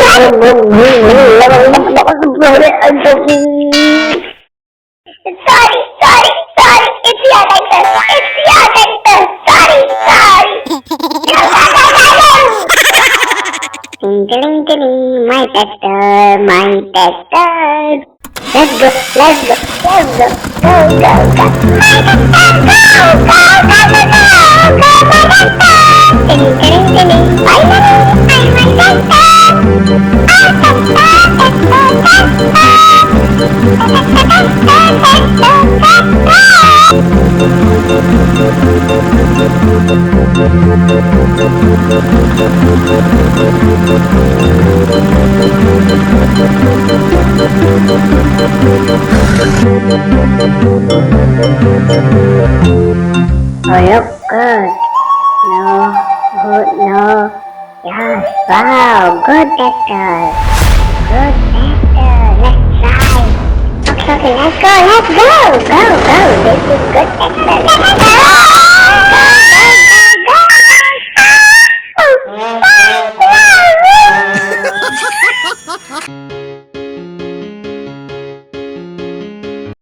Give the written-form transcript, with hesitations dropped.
It's your tractor. It's your tractor. Sorry. No. Ding, my tractor. Let's go. My tractor, go. Ding, oh, look good. No. Yes, wow, good tractor. Let's try. Okay, let's go. Go. This is good tractor.